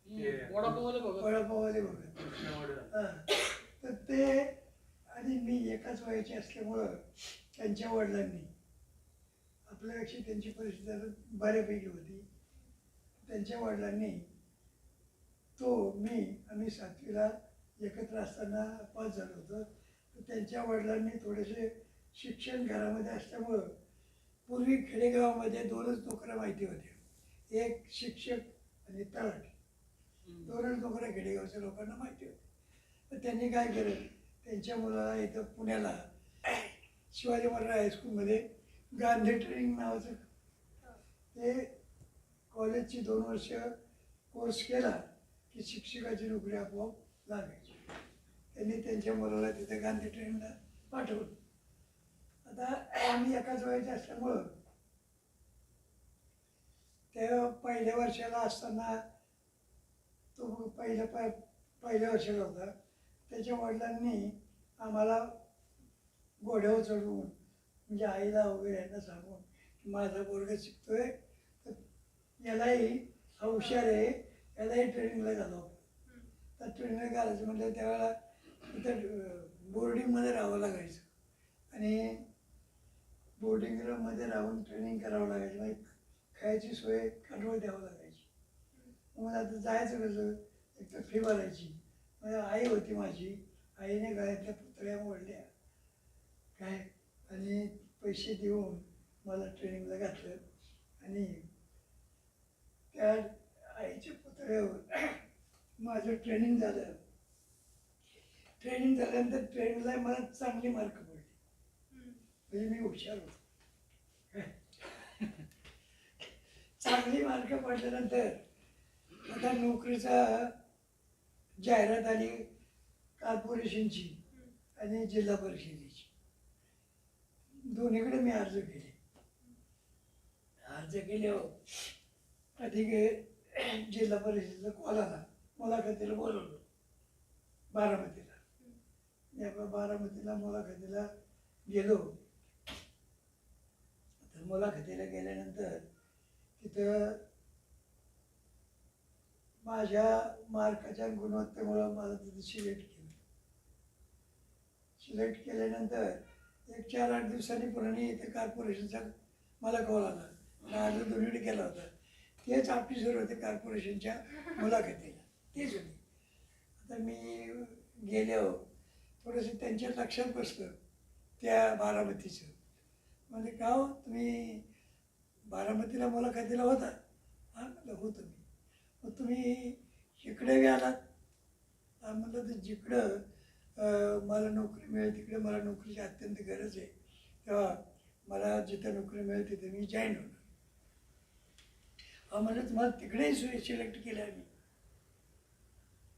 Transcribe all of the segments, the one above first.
वडापाववाले भगत. तर ते आणि मी एकाच वयाचे असल्यामुळं त्यांच्या वडिलांनी, आपल्यापेक्षा त्यांची परिस्थिती बऱ्यापैकी होती, त्यांच्या वडिलांनी आम्ही 7वीला एकत्र असताना पास झालो होतो. तर त्यांच्या वडिलांनी थोडेसे शिक्षण घरामध्ये असल्यामुळं पूर्वी खेडेगावामध्ये 2च नोकऱ्या माहिती होत्या, एक शिक्षक आणि तलाठी. 2च नोकऱ्या खेडेगावच्या लोकांना माहिती होत्या. तर त्यांनी काय केलं, त्यांच्या मुलाला इथं पुण्याला शिवाजी महाराज हायस्कूलमध्ये गांधी ट्रेनिंग नावाचं ते कॉलेजची 2 वर्ष कोर्स केला की शिक्षकाची नोकरी आपोआप लागायची. त्यांनी त्यांच्या मुलाला तिथे गांधी ट्रेनिंगला पाठवलं. आता आम्ही एकाच वयाचे असल्यामुळं त्या पहिल्या वर्षाला असताना तो पहिल्या वर्षाला होता. त्याच्या वडिलांनी आम्हाला घोड्यावर चढवून, म्हणजे आईला वगैरे यांना सांगून की माझा पोरगा शिकतोय, तर यालाही हुशार आहे, यालाही ट्रेनिंगला घालावं. तर ट्रेनिंगला घालायचं म्हणजे त्यावेळेला तिथं बोर्डिंगमध्ये राहावं लागायचं आणि बोर्डिंगमध्ये राहून ट्रेनिंग करावं लागायचं. म्हणजे खायची सोय कंट्रोल द्यावं लागायची. मग आता जायचं कसं, एक तर फी भरायची. म्हणजे आई होती माझी, आईने गळ्यातल्या पुतळ्या मोडल्या काय आणि पैसे देऊन मला ट्रेनिंगला घातलं. आणि त्या आईच्या पुतळ्यावर माझं ट्रेनिंग झालं. ट्रेनिंग झाल्यानंतर ट्रेनिंगला मला चांगली मार्क पडली, म्हणजे मी हुशार होतो. चांगली मार्क पडल्यानंतर आता नोकरीचा जाहिरात आली कॉर्पोरेशनची आणि जिल्हा परिषदेची. दोन्हीकडे मी अर्ज केले. अर्ज केल्यावर अधिक जिल्हा परिषदेचा कॉल आला, मुलाखतीला बोलवलं बारामतीला. बारामतीला मुलाखतीला गेलो. तर मुलाखतीला गेल्यानंतर तिथं माझ्या मार्काच्या गुणवत्तेमुळं मला तिथं सिलेक्ट केलं. सिलेक्ट केल्यानंतर एक 4-8 दिवसांनी पुन्हा इथे कॉर्पोरेशनचा मला कॉल आला. अर्ज दोन्हीकडे केला होता. तेच ऑफिसर होते कॉर्पोरेशनच्या मुलाखतीला, तेच होते. आता मी गेल्यावर थोडंसं त्यांच्या लक्षात बसलं त्या बारामतीचं. म्हणजे का हो, तुम्ही बारामतीला मुलाखतीला होता? हां म्हटलं होतं मी. मग तुम्ही इकडे आलात? हां म्हटलं, तर जिकडं मला नोकरी मिळेल तिकडे मला नोकरीची अत्यंत गरज आहे, तेव्हा मला जिथं नोकरी मिळेल तिथे मी जॉईन होणार. म्हणलं तुम्हाला तिकडेही सिलेक्ट केलं आहे मी.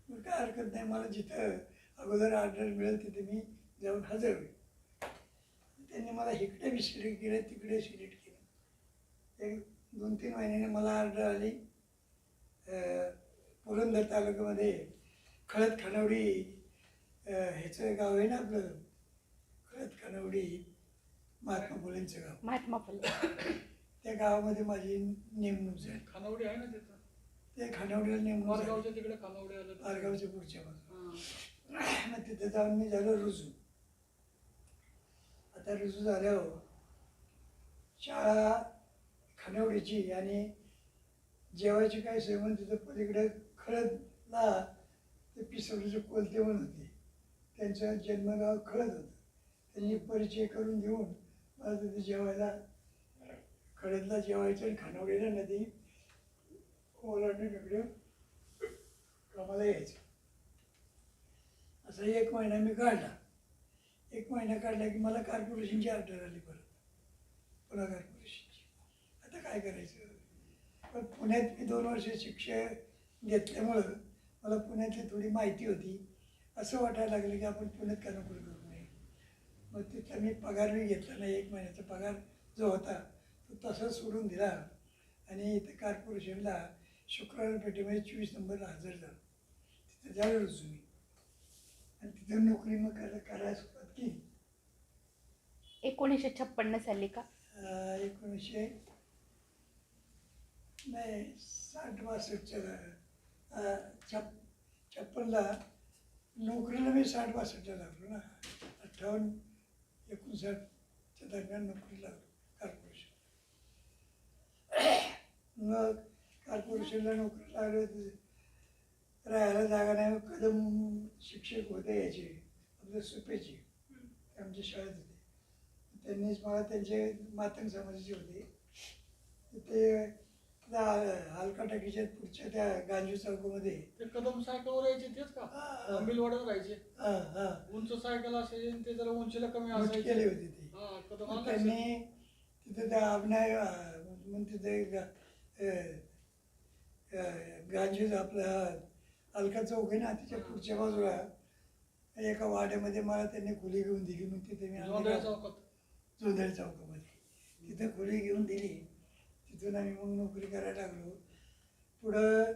मग काय हरकत नाही, मला जिथं अगोदर ऑर्डर मिळेल तिथे मी जाऊन हजर होईल. त्यांनी मला इकडे बी सिलेक्ट केलं, तिकडे सिलेक्ट केलं. एक 2-3 महिन्याने मला ऑर्डर आली पुरंदर तालुक्यामध्ये खळद खानावडी ह्याचं गाव आहे ना आपलं, खळद खानावडी महात्मा फुलेंचं गाव, महात्मा फुले. त्या गावामध्ये माझी नेमणूक झाली. खानावडी आहे ना तिथं, ते खानावडीला नेमणूक झाली. पारगावच्या तिकडे खानावडी आलं, पारगावच्या पुढच्या बाजूला. मग तिथे जाऊन मी झालो रुजू. आता रुजू झाल्यावर शाळा खानावडीची आणि जेवायची काय सोय म्हणून तिथं पलीकडे खळदला ते पिसवडीचे कोलते म्हणून होते, त्यांचं जन्मगाव खळद होतं. त्यांनी परिचय करून देऊन मला तिथे जेवायला, खळदला जेवायचं आणि खानावडीला नदी ओलांडून इकडे कामाला यायचं. असं 1 महिना मी काढला. 1 महिना काढला की मला कॉर्पोरेशनची ऑर्डर आली परत, पुन्हा कॉर्पोरेशनची. आता काय करायचं, पण पुण्यात मी 2 वर्ष शिक्षण घेतल्यामुळं मला पुण्यातली थोडी माहिती होती. असं वाटायला लागलं की आपण पुण्यात का नोकरी करू नये. मग तिथला मी पगार बी घेतला नाही. 1 महिन्याचा पगार जो होता तो तसाच सोडून दिला आणि इथे कॉर्पोरेशनला शुक्रवार पेठेमध्ये 24 नंबरला हजर झालो. तिथं झालो रुजू मी आणि तिथं नोकरी मग करायला सुरुवात केली. 1956 साली का? 1960-62च्या छप 56ला नोकरीला मी 60-62ला लागलो ना. 58-59च्या दरम्यान नोकरी लागलो कॉर्पोरेशन. मग कॉर्पोरेशनला नोकरी लागलो राहायला जागा नाही. मग कदम शिक्षक होते याचे आपल्या सुपेचे, ते आमच्या शाळेत होते. त्यांनीच मला त्यांचे मातंग समाजाचे होते ते हलका टाकीच्या पुढच्या त्या गांधी चौकामध्ये. ते कदम सायकलवर यायचे तेच का? आंबिलवाड्यात राहायचे. उंच सायकल असायची आणि ते जरा उंचीला कमी केली असायचे. होती ती. कदम मग त्यांनी तिथे त्या अभिनय म्हणून तिथे गांधी आपला हलका चौक आहे ना तिच्या पुढच्या बाजूला एका वाड्यामध्ये मला त्यांनी खोली घेऊन दिली. मग तिथे मी जोंधळे चौकात. जोंधळे चौकामध्ये तिथे खोली घेऊन दिली. तिथून आम्ही मग नोकरी करायला लागलो. पुढं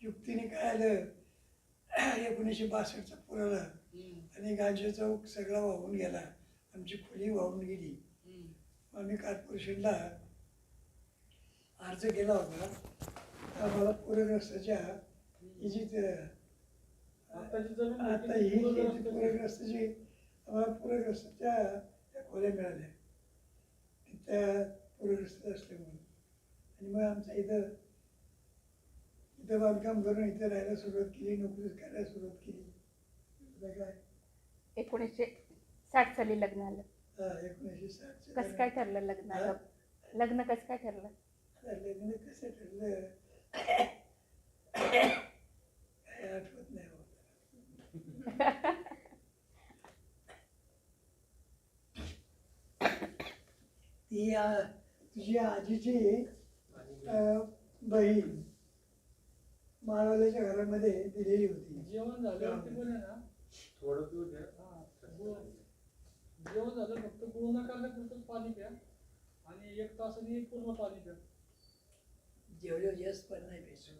युक्तीने काय आलं 1962चा पूर आला आणि गांधी चौक सगळा वाहून गेला. आमची खोली वाहून गेली. आम्ही कॉर्पोरेशनला अर्ज केला होता. आम्हाला पूरग्रस्ताच्या ही जी आताची जमीन आता ही जी पूरग्रस्ताची आम्हाला पूरग्रस्ताच्या त्या खोल्या मिळाल्या त्या पूरग्रस्त असल्यामुळे. आणि मग आमच्या इथं बांधकाम करून इथं राहायला सुरुवात केली, नोकरी करायला सुरुवात केली. काय 1960 साली लग्न आलं. 1960 कसं काय ठरलं लग्नाचं? लग्न कसं काय ठरलं? लग्न कसं ठरलं काय आठवत नाही होत. ती तुझी आजीची बहीण माळवाल्याच्या घरामध्ये दिलेली होती. जेवण झाल्यावरती पण आहे ना थोडं पिऊ द्या. जेवण झालं फक्त पूर्ण करण्यापुरतंच पाणी प्या आणि 1 तासाने पूर्ण पाणी प्या. जेवढे जास्त पण नाही प्यायचं.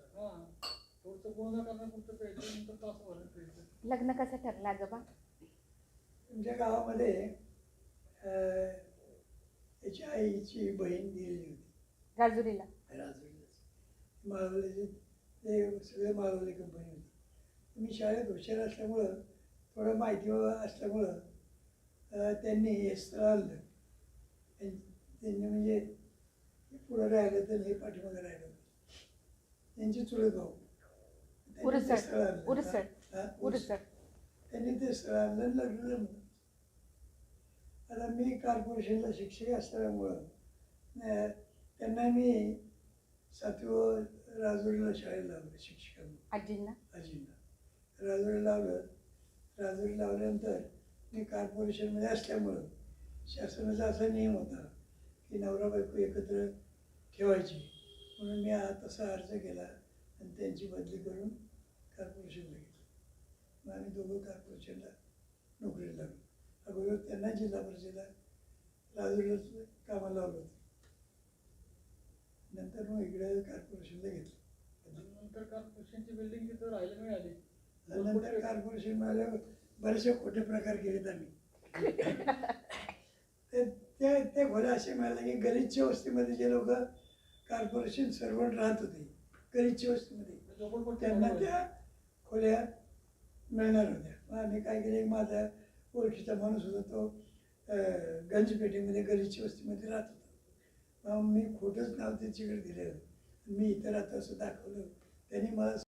थोडंसं पूर्ण करण्यापुरतं प्यायचं, नंतर तासाभरात प्यायचं. लग्न कसं ठरलं आजोबा? तुमच्या गावामध्ये त्याची आईची बहीण दिलेली होती राजुरीला. राजुरीलाच माळवल्याची ते सगळे माळवली कंपनी होती. मी शाळेत हुशार असल्यामुळं थोडं माहिती असल्यामुळं त्यांनी हे स्थळ आणलं. त्यांनी म्हणजे पुढं राहिलं तर हे पाठीमागे राहिलं होतं. त्यांची चुलत भाऊ त्यांनी ते स्थळ आणलं आणि लग्न जमलं. आता मी कॉर्पोरेशनला शिक्षक असल्यामुळं त्यांना मी 7वी राजुरीला शाळेला लावलं शिक्षकांना. आजींना राजुरी लावलं. राजुरी लावल्यानंतर मी कॉर्पोरेशनमध्ये असल्यामुळं शासनाचा असा नियम होता की नवरा बायको एकत्र ठेवायची. म्हणून मी तसा अर्ज केला आणि त्यांची बदली करून कॉर्पोरेशनला घेतली. मग आम्ही दोघं कॉर्पोरेशनला नोकरीला लागलो. अगोदर त्यांना जिल्हा परिषदेला राजुरीलाच कामाला लावलं होतं. नंतर मग इकडे कॉर्पोरेशनला घेतलं. नंतर कॉर्पोरेशनची बिल्डिंग तिथं राहायला मिळाली. नंतर कॉर्पोरेशन मिळाल्यावर बरेचसे खोटे प्रकार केलेत आम्ही. ते खोल्या असे मिळाले की गलिच्छ वस्तीमध्ये जे लोक कॉर्पोरेशन सर्वंट राहत होते गलिच्छ वस्तीमध्ये त्यांना त्या खोल्या मिळणार होत्या. मग आम्ही काय केले, माझा ओळखीचा माणूस होता तो गंजपेठेमध्ये गलिच्छ वस्तीमध्ये राहत होता. मग मी खोटंच नाव त्याच्याकडे दिलं. मी इथं राहतो असं दाखवलं. त्यांनी मला